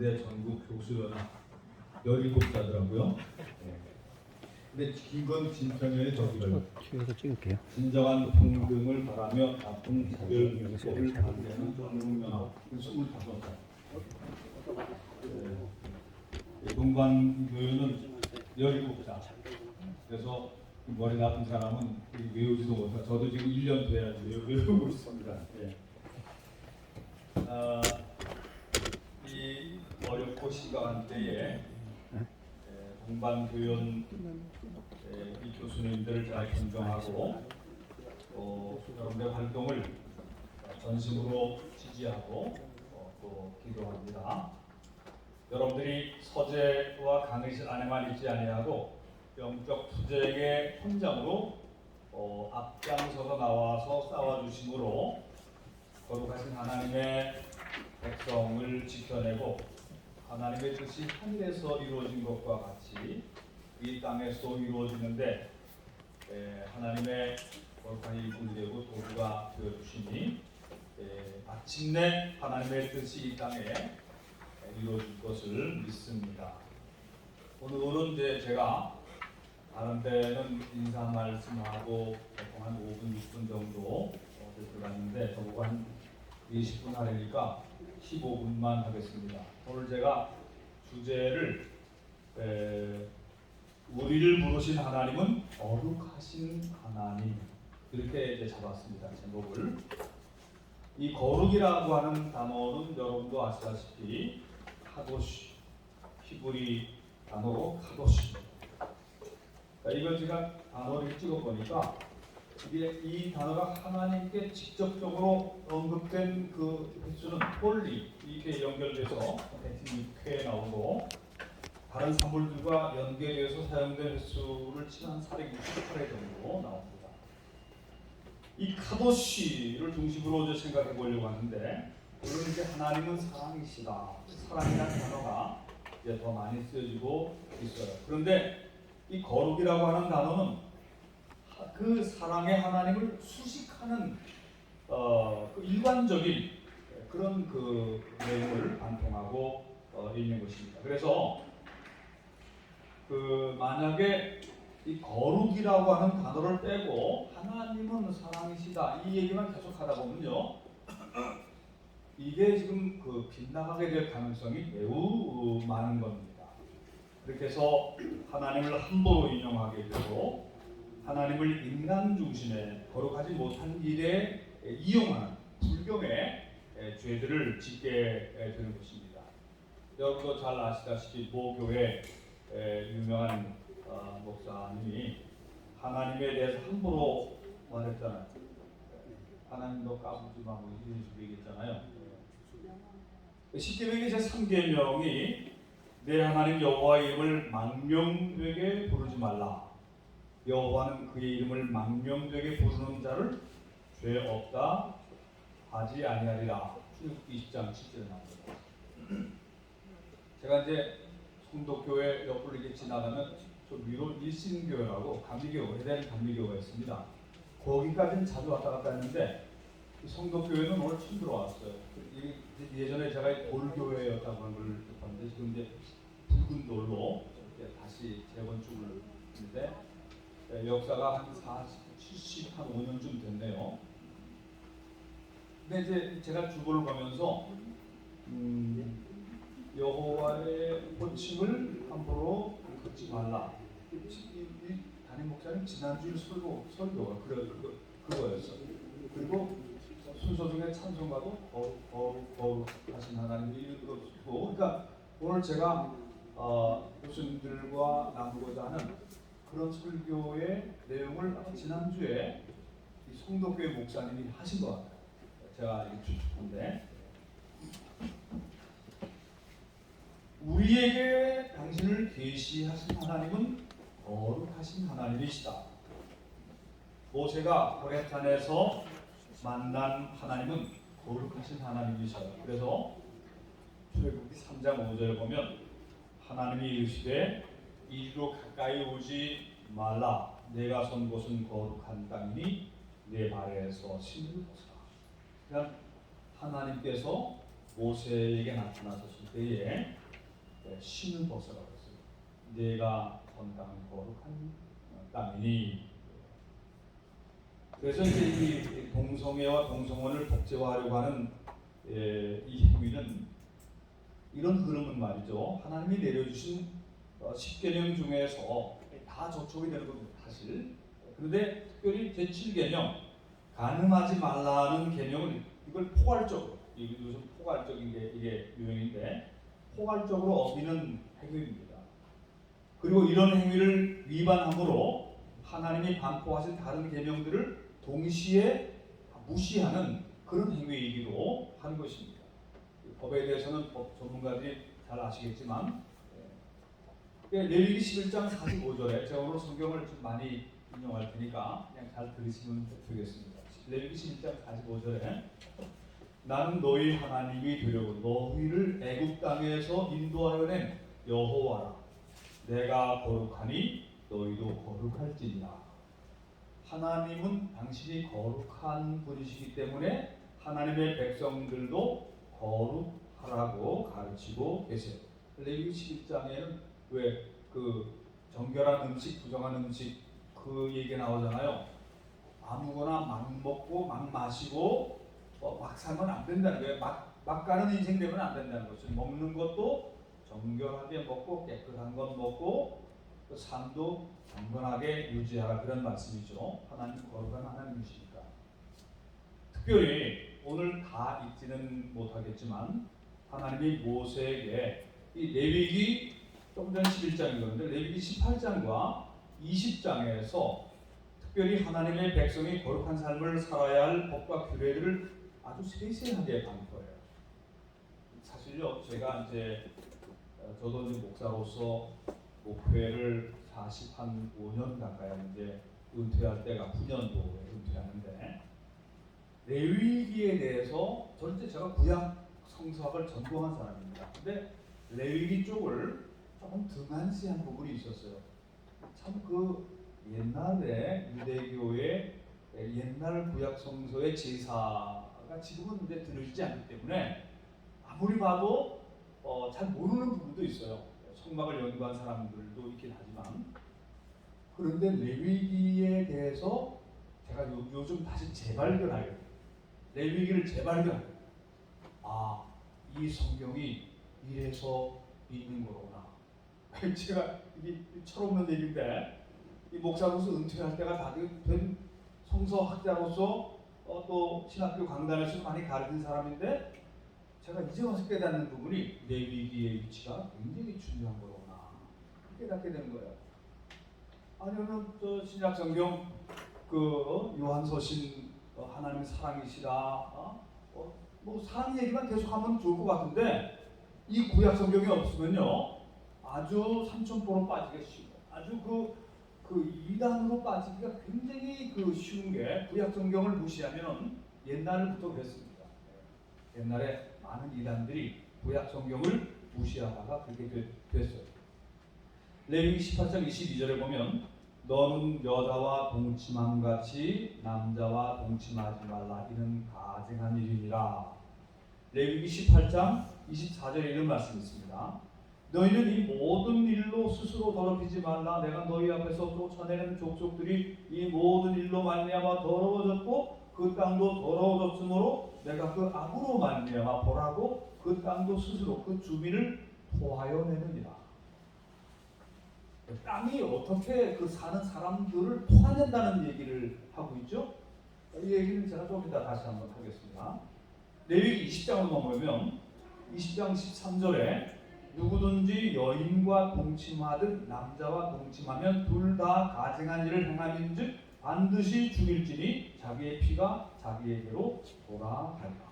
한국대 전국 교수연합 17자더라고요. 근데 긴 건 진평면에 저기를 뒤에서 찍을게요. 진정한 평등을 바라며 나쁜 차별법을 반대하는 전국연합 25살. 동반교회는 17자. 그래서 머리 나쁜 사람은 외우지도 못하고 저도 지금 1년 돼야지 외우고 있습니다. 예. 이 어렵고 심각한 때에 동반교연 이 교수님들을 잘 존경하고 여러분의 활동을 전심으로 지지하고 또 기도합니다. 여러분들이 서재와 강의실 안에만 있지 아니하고 영적 투쟁의 현장으로 앞장서서 나와서 싸워주심으로 거룩하신 하나님의 백성을 지켜내고 하나님의 뜻이 하늘에서 이루어진 것과 같이 이 땅에서 이루어지는데 하나님의 거룩한 일꾼이 되고 도구가 되어주시니 마침내 하나님의 뜻이 이 땅에 이루어질 것을 믿습니다. 오늘은 이제 제가 다른 데는 인사 말씀하고 보통 한 5분, 6분 정도 들어갔는데 저보고 한 20분 하려니까 15분만 하겠습니다. 오늘 제가 주제를 우리를 부르신 하나님은 거룩하신 하나님 이렇게 이제 잡았습니다. 제목을. 이 거룩이라고 하는 단어는 여러분도 아시다시피 카도시, 히브리 단어로 카도시. 이걸 제가 단어를 찍어보니까 이 단어가 하나님께 직접적으로 언급된 그 횟수는 홀리 이렇게 연결돼서 106회 나오고 다른 사물들과 연계돼서 사용된 횟수를 치면 468회 정도 나옵니다. 이 카도시를 중심으로 이제 생각해 보려고 하는데 물론 이제 하나님은 사랑이시다. 사랑이라는 단어가 이제 더 많이 쓰여지고 있어요. 그런데 이 거룩이라고 하는 단어는 그 사랑의 하나님을 수식하는 그 일관적인 그런 그 내용을 반통하고 있는 것입니다. 그래서 그 만약에 이 거룩이라고 하는 단어를 빼고 하나님은 사랑이시다 이 얘기만 계속 하다 보면요 이게 지금 그 빗나가게 될 가능성이 매우 많은 겁니다. 그렇게 해서 하나님을 함부로 인용하게 되고 하나님을 인간 중심의 거룩하지 못한 일에 이용하는 불경의 죄들을 짓게 되는 것입니다. 여러분도 잘 아시다시피 모 교회 유명한 목사님이 하나님에 대해서 함부로 말했잖아요. 하나님도 까부지 마 이런 식으로 얘기했잖아요. 십계명의 제3계명이 내 하나님 여호와의 이름을 망명되게 부르지 말라. 여호와는 그의 이름을 망명되게 부르는 자를 죄 없다 하지 아니하리라. 출애굽기 20장 7절에 나옵니다. 제가 이제 송도교회 옆으로 이렇게 지나가면 저 위로 일신교회라고 감리교, 해대한 감리교가 있습니다. 거기까지는 자주 왔다 갔다 했는데 송도교회는 오늘 처음 들어왔어요. 예전에 제가 돌교회였다고 하는 걸 듣었는데 지금 이제 붉은 돌로 다시 재건축을 했는데 역사가 한 40, 70, 한 5년쯤 됐네요. 근데 이제 제가 주보를 보면서 여호와의 호칭을 함부로 걷지 말라. 담임 목사님 지난주 설교가 그거였어. 그리고 순서 중에 찬송가도 거룩하신 하나님의 이름으로 쓰고, 그러니까 오늘 제가 교수님들과 나누고자 하는 그런 설교의 내용을 지난주에 이 송도교회 목사님이 하신 것 같아요. 제가 이게 추측한데 우리에게 당신을 계시하신 하나님은 거룩하신 하나님이시다. 모세가 호렙산에서 만난 하나님은 거룩하신 하나님이셔요. 그래서 출애굽기 3장 5절에 보면 하나님이 이르시되 이리로 가까이 오지 말라. 내가 선 곳은 거룩한 땅이니 내 발에서 신을 벗어라. 그러니까 하나님께서 모세에게 나타나셨을 때에 신을 벗어라고 했어요. 내가 전 땅은 거룩한 땅이니. 그래서 이제 이 동성애와 동성혼을 법제화하려고 하는 이 행위는 이런 흐름은 말이죠. 하나님이 내려주신 10계명 중에서 다 저촉이 되는 겁니다. 사실. 그런데 특별히 제7계명 간음하지 말라는 계명을 이걸 포괄적으로, 요즘 포괄적인 게 이게 유행인데 포괄적으로 어기는 행위입니다. 그리고 이런 행위를 위반함으로 하나님이 반포하신 다른 계명들을 동시에 무시하는 그런 행위이기도 한 것입니다. 법에 대해서는 법 전문가들이 잘 아시겠지만 레위기 11장 45절에 제가 오늘 성경을 좀 많이 인용할 테니까 그냥 잘 들으시면 되겠습니다. 레위기 11장 45절에 나는 너희 하나님이 되려고 너희를 애굽 땅에서 인도하여 낸 여호와라. 내가 거룩하니 너희도 거룩할지니라. 하나님은 당신이 거룩한 분이시기 때문에 하나님의 백성들도 거룩하라고 가르치고 계세요. 레위기 11장에는 왜 그 정결한 음식, 부정한 음식 그 얘기 나오잖아요. 아무거나 막 먹고 막 마시고 막 살면 안 된다는 거예요. 막 가는 인생 되면 안 된다는 거죠. 먹는 것도 정결하게 먹고 깨끗한 것 먹고 그 삶도 경건하게 유지하라, 그런 말씀이죠. 하나님 거룩한 하나님이시니까. 특별히 오늘 다 읽지는 못하겠지만 하나님이 모세에게 이 레위기 좀 전 11장이거든요. 레위기 18장과 20장에서 특별히 하나님의 백성이 거룩한 삶을 살아야 할 법과 규례들을 아주 세세하게 반포해요. 사실요, 제가 이제 저도 이제 목사로서 목회를 45년 가까이 이제 은퇴할 때가 후년도에 은퇴하는데 레위기에 대해서 전체 제가 구약 성서학을 전공한 사람입니다. 근데 레위기 쪽을 조금 등한시한 부분이 있었어요. 참 그 옛날에 유대교의 옛날 구약 성서의 제사가 지금은 이제 들어지지 않기 때문에 아무리 봐도 잘 모르는 부분도 있어요. 성막을 연구한 사람들도 있긴 하지만. 그런데 레위기에 대해서 제가 요즘 다시 재발견하게, 레위기를 재발견. 아, 이 성경이 이래서 있는 거구나. 제가 이게 철없는 얘기인데 이 목사로서 은퇴할 때가 다 된 성서학자로서 또 신학교 강단에서 많이 가르친 사람인데 제가 이제 와서 깨닫는 부분이 레위기의 위치가 굉장히 중요한 거구나 깨닫게 된 거예요. 아니면 저 신약 성경 그 요한서신 하나님 사랑이시라 뭐 사랑 얘기만 계속하면 좋을 것 같은데 이 구약 성경이 없으면요 아주 삼천포로 빠지기 쉬워요. 아주 그 이단으로 빠지기가 굉장히 쉬운 게 구약 성경을 무시하면 옛날부터 그랬습니다. 옛날에 많은 이단들이 구약 성경을 무시하다가 그렇게 됐어요. 레위기 18장 22절에 보면 너는 여자와 동침함 같이 남자와 동침하지 말라 이는 가증한 일이니라. 레위기 18장 24절에 이런 말씀이 있습니다. 너희는 이 모든 일로 스스로 더럽히지 말라. 내가 너희 앞에서 쫓아내는 족속들이 이 모든 일로 말미암아 더러워졌고 그 땅도 더러워졌으므로 내가 그 악으로 말미암아 보라고 그 땅도 스스로 그 주민을 토하여 내느니라. 땅이 어떻게 그 사는 사람들을 토해낸다는 얘기를 하고 있죠. 이 얘기는 제가 좀 이따 다시 한번 하겠습니다. 레위기 20장으로 넘어오면 20장 13절에 누구든지 여인과 동침하든 남자와 동침하면 둘 다 가증한 일을 행함인즉 반드시 죽일지니 자기의 피가 자기에게로 돌아간다.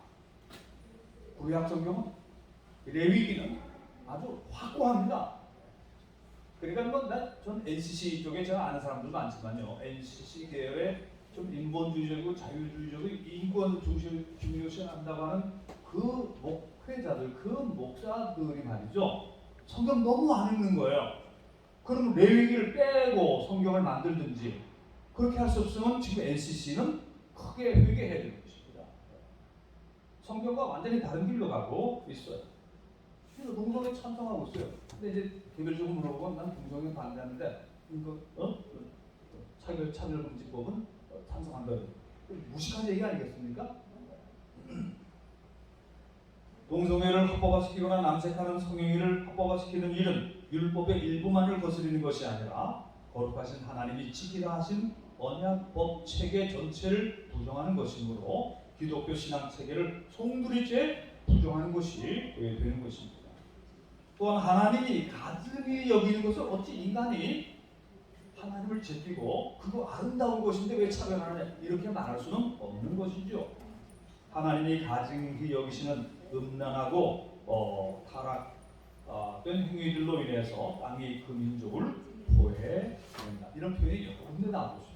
구약 성경은 레위기는 아주 확고합니다. 그러니까 전 NCC 쪽에 제가 아는 사람들 많지만요, NCC 계열의 좀 인본주의적이고 자유주의적이고 인권 중심을 한다고 하는 그 목회자들, 그 목사들이 말이죠, 성경 너무 안 읽는 거예요. 그럼 레위기를 빼고 성경을 만들든지 그렇게 할 수 없으면 지금 NCC는 크게 회개해야 되는 것입니다. 성경과 완전히 다른 길로 가고 있어요. 그래서 동성애 찬성하고 있어요. 근데 이제 개별적으로 물어보면 난 동성애 반대하는데 이거 차별금지법은 찬성한다. 무식한 얘기 아니겠습니까? 동성애를 합법화시키거나 남색하는 성행위를 합법화시키는 일은 율법의 일부만을 거스르는 것이 아니라 거룩하신 하나님이 지키라 하신 언약법 체계 전체를 부정하는 것이므로 기독교 신앙 체계를 송두리째 부정하는 것이 되는 것입니다. 또한 하나님이 가증히 여기는 것을 어찌 인간이 하나님을 제끼고 그거 아름다운 것인데 왜 차별하느냐 이렇게 말할 수는 없는 것이죠. 하나님이 가증히 여기시는 음란하고 타락된 행위들로 인해서 땅이 그 민족을 포해낸다. 이런 표현이 여러 군데 나오고 있습니다.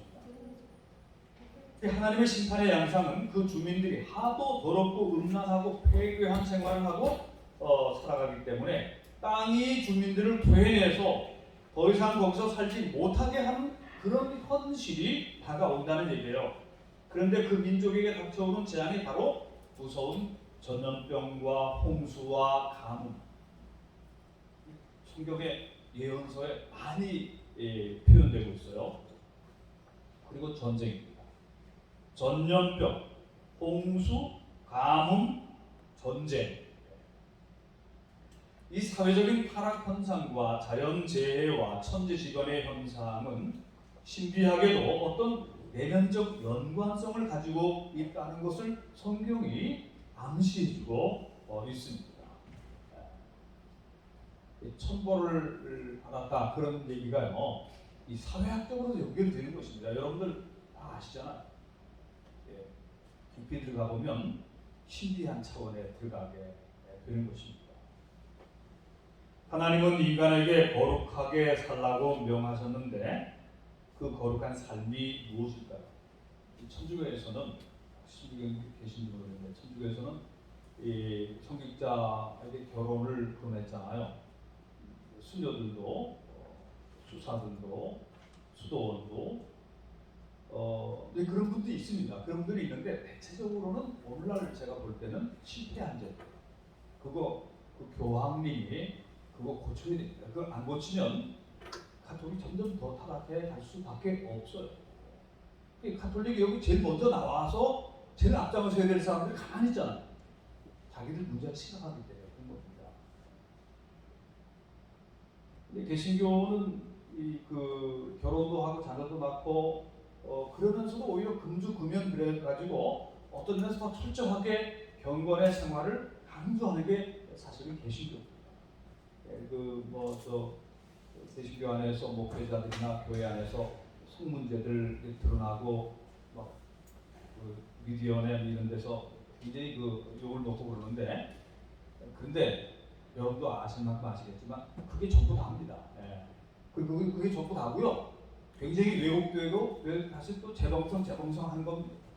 하나님의 심판의 양상은 그 주민들이 하도 더럽고 음란하고 폐괴한 생활을 하고 살아가기 때문에 땅이 주민들을 토해내서 더 이상 거기서 살지 못하게 하는 그런 현실이 다가온다는 얘기예요. 그런데 그 민족에게 닥쳐오는 재앙이 바로 무서운 전염병과 홍수와 가뭄. 성경의 예언서에 많이 표현되고 있어요. 그리고 전쟁입니다. 전염병, 홍수, 가뭄, 전쟁. 이 사회적인 타락 현상과 자연재해와 천재지변의 현상은 신비하게도 어떤 내면적 연관성을 가지고 있다는 것을 성경이 암시해주고 있습니다. 천벌을 받았다 그런 얘기가요, 이 사회학적으로도 연결되는 것입니다. 여러분들 다 아시잖아요. 깊이 들어가 보면 신비한 차원에 들어가게 되는 것입니다. 하나님은 인간에게 거룩하게 살라고 명하셨는데 그 거룩한 삶이 무엇일까요? 천주교에서는 신주교에 계신 분 모르겠는데 천주교에서는 이 성직자에게 결혼을 권했잖아요. 수녀들도 수사들도 수도원도 네, 그런 분들이 있습니다. 그런 분들이 있는데 대체적으로는 오늘날 제가 볼 때는 실패한 점. 그거 그 교황님이 그거 고쳐야 됩니다. 그걸 안 고치면 가톨릭이 점점 더 타락해 갈 수밖에 없어요. 가톨릭이 여기 제일 먼저 나와서 제일 앞장을 서야 될 사람들이 가만히 있잖아요. 자기들 문제가 심각하기 때문에 그런 겁니다. 근데 개신교는 그 결혼도 하고 자녀도 낳고 그러면서도 오히려 금주금연 그래가지고 어떤 면에서 더 철저하게 경건의 생활을 강조하는 게 사실은 개신교입니다. 개신교 안에서 목회자들이나 교회 안에서 성문제들 드러나고 미디어나 이런 데서 굉장히 욕을 놓고 그러는데, 근데 여러분도 아실 만큼 아시겠지만 그게 전부 다입니다. 그리고 그게 전부 다고요. 굉장히 왜곡되고 다시 또 재봉성한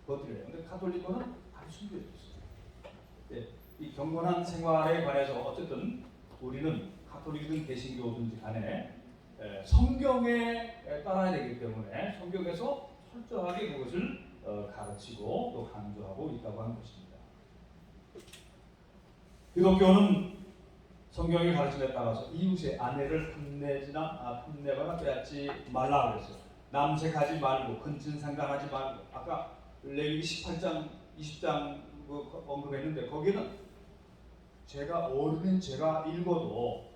것들이에요. 근데 가톨릭은 아주 숨겨졌어요. 이 경건한 생활에 관해서 어쨌든 우리는 가톨릭이든 개신교든지 간에 성경에 따라야 되기 때문에 성경에서 철저하게 그것을 가르치고 또 강조하고 있다고 하는 것입니다. 기독교는 성경의 가르침에 따라서 이웃의 아내를 탐내거나 빼앗지 말라 그랬어요. 남색하지 말고 근친상간하지 말고, 아까 레위기 18장 20장 언급했는데 거기는 어른인 제가 읽어도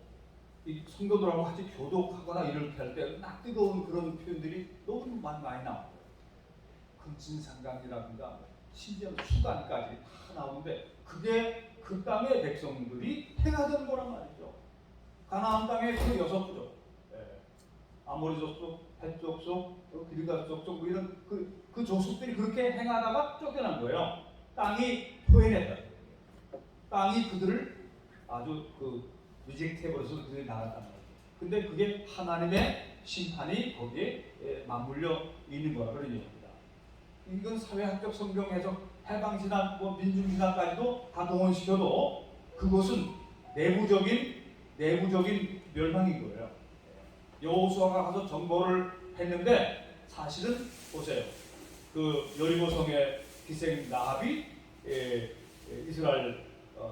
이 성도들하고 같이 교독하거나 이렇게 할 때 딱 뜨거운 그런 표현들이 너무 많이 나와요. 근친상간이라든가 심지어 수간까지 다 나오는데 그게 그 땅의 백성들이 행하던 거란 말이죠. 가나안 땅의 그 6부족, 아모리 족속, 헷 족속, 기르가 족속 이런 그 족속들이 그렇게 행하다가 쫓겨난 거예요. 땅이 토해냈다. 땅이 그들을 아주 리젝트해버려서 그들이 나갔다는 거예요. 근데 그게 하나님의 심판이 거기에 맞물려 있는 거라 그런 얘기입니다. 이건 사회학적 성경 해석, 해방신학, 민중신학까지도 다 동원시켜도 그것은 내부적인 멸망인 거예요. 여호수아가 가서 정벌을 했는데 사실은 보세요. 그 여리고성의 기생 라합이 이스라엘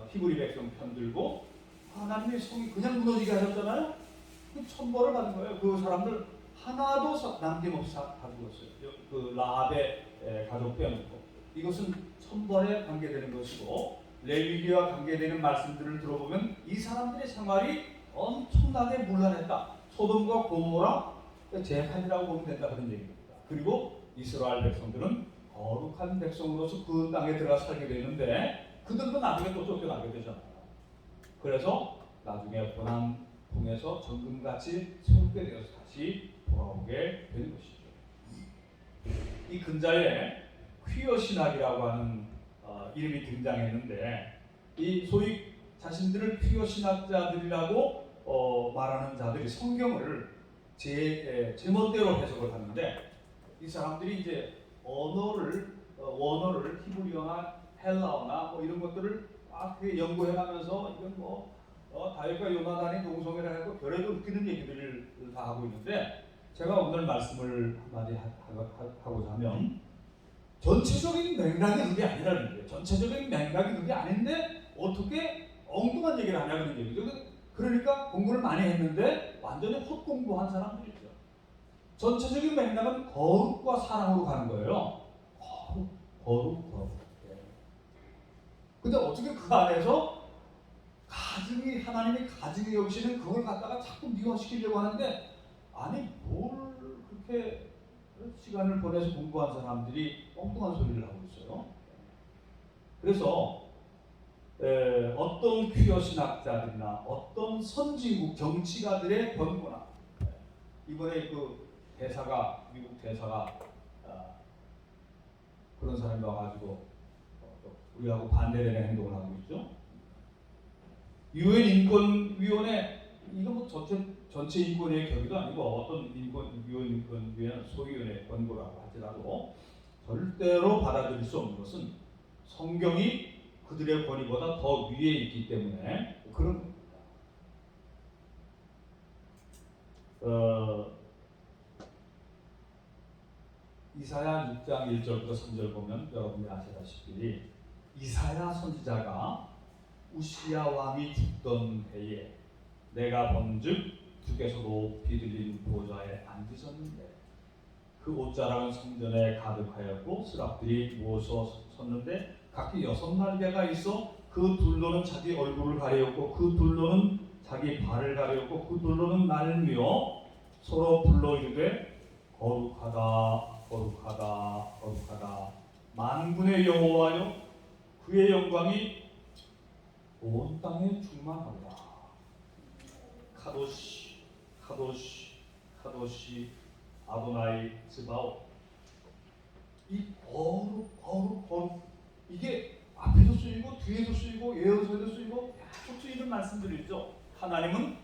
히브리 백성 편들고 하나님의 성이 그냥 무너지게 하셨잖아요. 그 천벌을 받은 거예요. 그 사람들 하나도 남김없이 다 죽었어요. 그 라합의 가족 빼놓고. 이것은 천벌에 관계되는 것이고, 레위기와 관계되는 말씀들을 들어보면 이 사람들의 생활이 엄청나게 문란했다. 소돔과 고모라 재판이라고 보면 된다, 그런 얘기입니다. 그리고 이스라엘 백성들은 거룩한 백성으로서 그 땅에 들어가 살게 되는데 그들도 나중에 또 쫓겨나게 되잖아요. 그래서 나중에 고난 통해서 정금같이 새롭게 되어서 다시 돌아오게 되는 것이죠. 이 근자에 퀴어 신학이라고 하는 이름이 등장했는데, 이 소위 자신들을 퀴어 신학자들이라고 말하는 자들이 성경을 제 멋대로 해석을 하는데, 이 사람들이 이제 원어를 히브리어나 헬라어나 뭐 이런 것들을 막 연구해가면서 이건 다윗과 요나단이 동성애를 하고 별의별 웃기는 얘기들을 다 하고 있는데, 제가 오늘 말씀을 한마디 하고자 하면 전체적인 맥락이 그게 아니라는 거예요. 전체적인 맥락이 그게 아닌데 어떻게 엉뚱한 얘기를 하냐는 얘기죠. 그러니까 공부를 많이 했는데 완전히 헛공부한 사람들이죠. 전체적인 맥락은 거룩과 사랑으로 가는 거예요. 거룩. 근데 어떻게 그 안에서 하나님이 가증히 여기시는 그걸 갖다가 자꾸 미화시키려고 하는데, 아니 뭘 그렇게 시간을 보내서 공부한 사람들이 엉뚱한 소리를 하고 있어요. 그래서 어떤 퀴어 신학자들이나 어떤 선진국 정치가들의 권고나, 이번에 그 미국 대사가 그런 사람이 와가지고 우리하고 반대되는 행동을 하고 있죠. 유엔 인권위원회, 이거 뭐 전체 인권의 격이도 아니고 어떤 유엔 인권위원 소위원회 권고라고 하더라도 절대로 받아들일 수 없는 것은 성경이 그들의 권위보다 더 위에 있기 때문에 그런 겁니다. 이사야 6장 1절부터 3절 보면 여러분이 아시다시피 이사야 선지자가 우시야 왕이 죽던 해에 내가 본즉 주께서 높이 들린 보좌에 앉으셨는데 그 옷자락은 성전에 가득하였고 스랍들이 모서 섰는데 각기 6날개가 있어 그 둘로는 자기 얼굴을 가리었고 그 둘로는 자기 발을 가리었고 그 둘로는 날며 서로 불러 이르되 거룩하다 거룩하다 거룩하다 만군의 여호와여 그의 영광이 온 땅에 충만하다. 카도시 카도시 카도시 아도나이 츠바오. 이 거룩 이게 앞에서 쓰이고 뒤에서 쓰이고 예언서에도 쓰이고 계속 쓰이는 말씀들이죠. 하나님은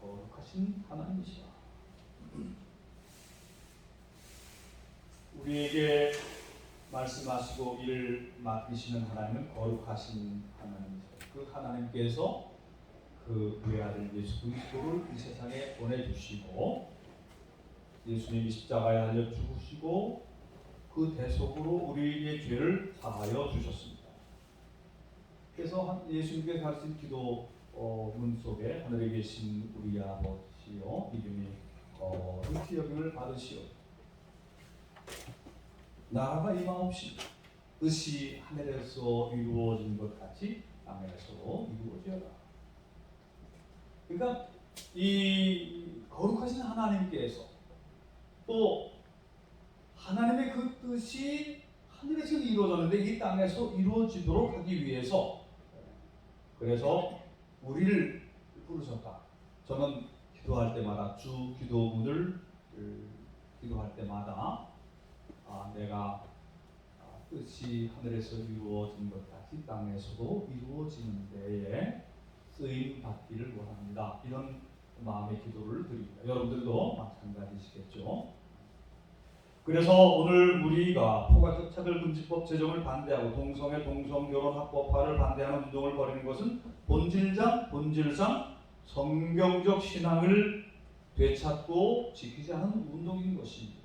거룩하신 하나님이시다. 우리에게 말씀하시고 일을 맡기시는 하나님은 거룩하신 하나님이시다. 그 하나님께서 그 외아들 예수 그리스도를 이 세상에 보내주시고 예수님이 십자가에 달려 죽으시고 그 대속으로 우리의 죄를 사하여 주셨습니다. 그래서 예수님께서 하신 기도문 속에 하늘에 계신 우리 아버지여 이름이 거룩히 여김을 받으시오. 나라가 임하옵시며 뜻이 하늘에서 이루어진 것 같이 땅에서도 이루어지어라. 그러니까 이 거룩하신 하나님께서 또 하나님의 그 뜻이 하늘에서 이루어졌는데 이 땅에서 이루어지도록 하기 위해서 그래서 우리를 부르셨다. 저는 기도할 때마다 주 기도문을 기도할 때마다 내가 뜻이 하늘에서 이루어진 것 같이 땅에서도 이루어지는 데에 쓰임 받기를 원합니다. 이런 마음의 기도를 드립니다. 여러분들도 마찬가지시겠죠. 그래서 오늘 우리가 포괄적 차별금지법 제정을 반대하고 동성애, 동성결혼 합법화를 반대하는 운동을 벌이는 것은 본질상 성경적 신앙을 되찾고 지키지 않은 운동인 것입니다.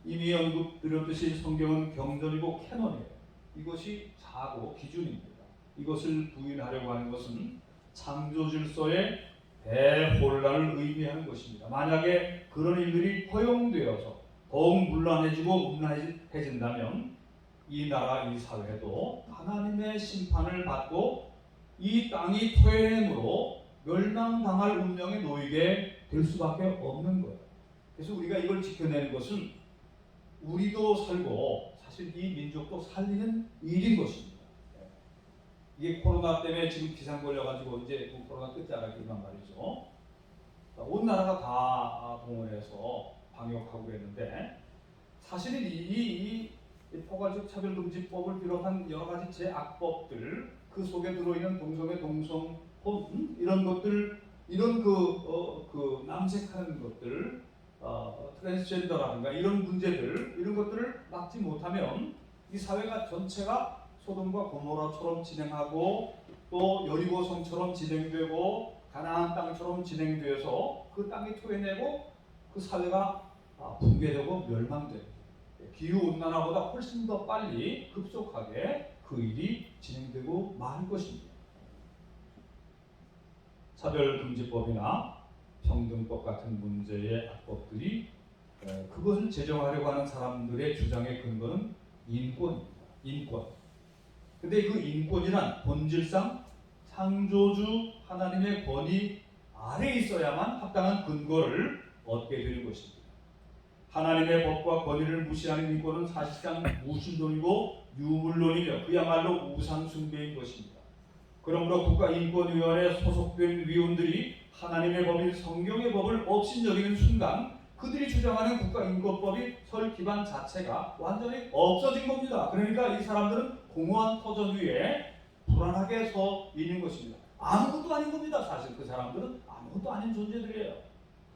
이미 언급드렸듯이 성경은 경전이고 캐논이에요. 이것이 사고 기준입니다. 이것을 부인하려고 하는 것은 창조 질서의 대혼란을 의미하는 것입니다. 만약에 그런 일들이 허용되어서 더욱 문란해지고 음란해진다면 이 나라, 이 사회도 하나님의 심판을 받고 이 땅이 토해냄으로 멸망당할 운명에 놓이게 될 수밖에 없는 거예요. 그래서 우리가 이걸 지켜내는 것은 우리도 살고 사실 이 민족도 살리는 일인 것입니다. 이게 코로나 때문에 지금 기상 걸려가지고 이제 코로나 끝자락이만 말이죠. 온 나라가 다 동원해서 방역하고 그랬는데 사실은 이 포괄적 차별금지법을 비롯한 여러 가지 제악법들 그 속에 들어있는 동성애, 동성혼 이런 것들 이런 그 남색하는 것들 트랜스젠더라든가 이런 문제들 이런 것들을 막지 못하면 이 사회가 전체가 소돔과 고모라처럼 진행하고 또 여리고성처럼 진행되고 가나안 땅처럼 진행되어서 그 땅이 토해내고 그 사회가 붕괴되고 멸망되고 기후온난화보다 훨씬 더 빨리 급속하게 그 일이 진행되고 말 것입니다. 차별금지법이나 평등법 같은 문제의 악법들이 그것을 제정하려고 하는 사람들의 주장의 근거는 인권입니다. 인권. 근데 그 인권이란 본질상 창조주 하나님의 권위 아래에 있어야만 합당한 근거를 얻게 되는 것입니다. 하나님의 법과 권위를 무시하는 인권은 사실상 무신론이고 유물론이며 그야말로 우상숭배인 것입니다. 그러므로 국가인권위원회에 소속된 위원들이 하나님의 법인 성경의 법을 업신여기는 순간 그들이 주장하는 국가인권법이 설 기반 자체가 완전히 없어진 겁니다. 그러니까 이 사람들은 공허한 터전 위에 불안하게 서 있는 것입니다. 아무것도 아닌 겁니다. 사실 그 사람들은 아무것도 아닌 존재들이에요.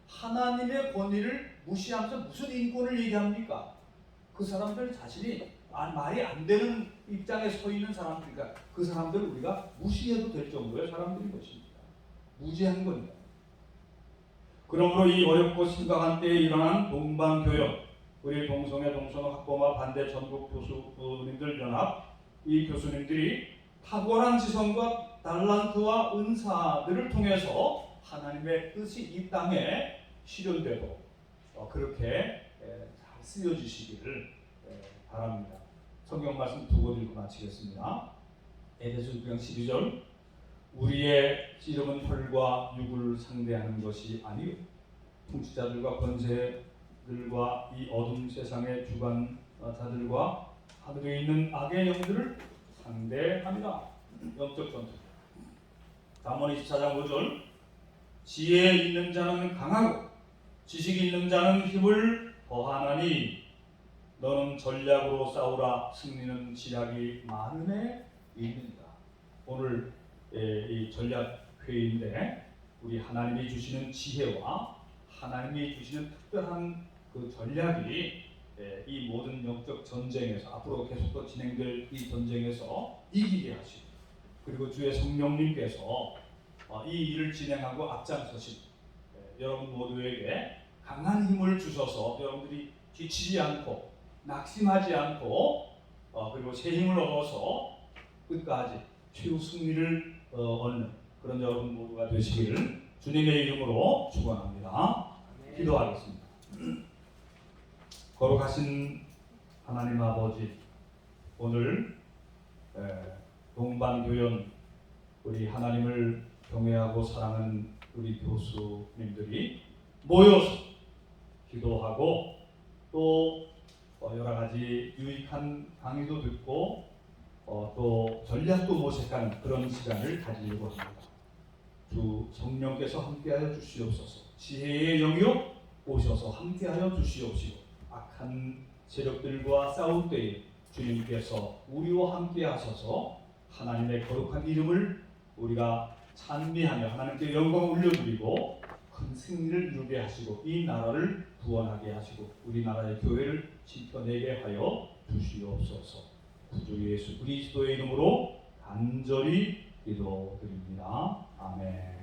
하나님의 권위를 무시하면서 무슨 인권을 얘기합니까? 그 사람들 자신이 말이 안 되는 입장에 서 있는 사람들이니까 그 사람들을 우리가 무시해도 될 정도의 사람들인 것입니다. 무지한 겁니다. 그러므로 이 어렵고 심각한 때에 일어난 동반교역, 우리 동성애 동성애 학부모 반대 전국 교수님들 연합 이 교수님들이 탁월한 지성과 달란트와 은사들을 통해서 하나님의 뜻이 이 땅에 실현되고 그렇게 잘 쓰여지시기를 바랍니다. 성경 말씀 두 곳 읽고 마치겠습니다. 에베소 6장 12절 우리의 씨름은 혈과 육을 상대하는 것이 아니요 통치자들과 권세들과 이 어둠 세상의 주관자들과 하늘에 있는 악의 영들을 상대합니다. 영적 전투. 잠언 24장 5절 지혜 있는 자는 강하고 지식이 있는 자는 힘을 더하나니 너는 전략으로 싸우라 승리는 지략이 많음에 있는다. 오늘 이 전략 회의인데 우리 하나님이 주시는 지혜와 하나님이 주시는 특별한 그 전략이 이 모든 영적 전쟁에서 앞으로 계속 또 진행될 이 전쟁에서 이기게 하시고 그리고 주의 성령님께서 이 일을 진행하고 앞장서신 여러분 모두에게 강한 힘을 주셔서 여러분들이 지치지 않고 낙심하지 않고 그리고 새 힘을 얻어서 끝까지 최후 승리를 얻는 그런 여러분 모두가 되시기를 주님의 이름으로 축원합니다. 기도하겠습니다. 거룩하신 하나님 아버지, 오늘 동반교연 우리 하나님을 경외하고 사랑하는 우리 교수님들이 모여서 기도하고 또 여러 가지 유익한 강의도 듣고 또 전략도 모색하는 그런 시간을 가지려고 합니다. 주 성령께서 함께하여 주시옵소서. 지혜의 영이요 오셔서 함께하여 주시옵시고 악한 세력들과 싸울 때에 주님께서 우리와 함께하셔서 하나님의 거룩한 이름을 우리가 찬미하며 하나님께 영광을 올려드리고 큰 승리를 이루게 하시고 이 나라를 구원하게 하시고 우리나라의 교회를 지켜내게 하여 주시옵소서. 구주 예수 그리스도의 이름으로 간절히 기도드립니다. 아멘.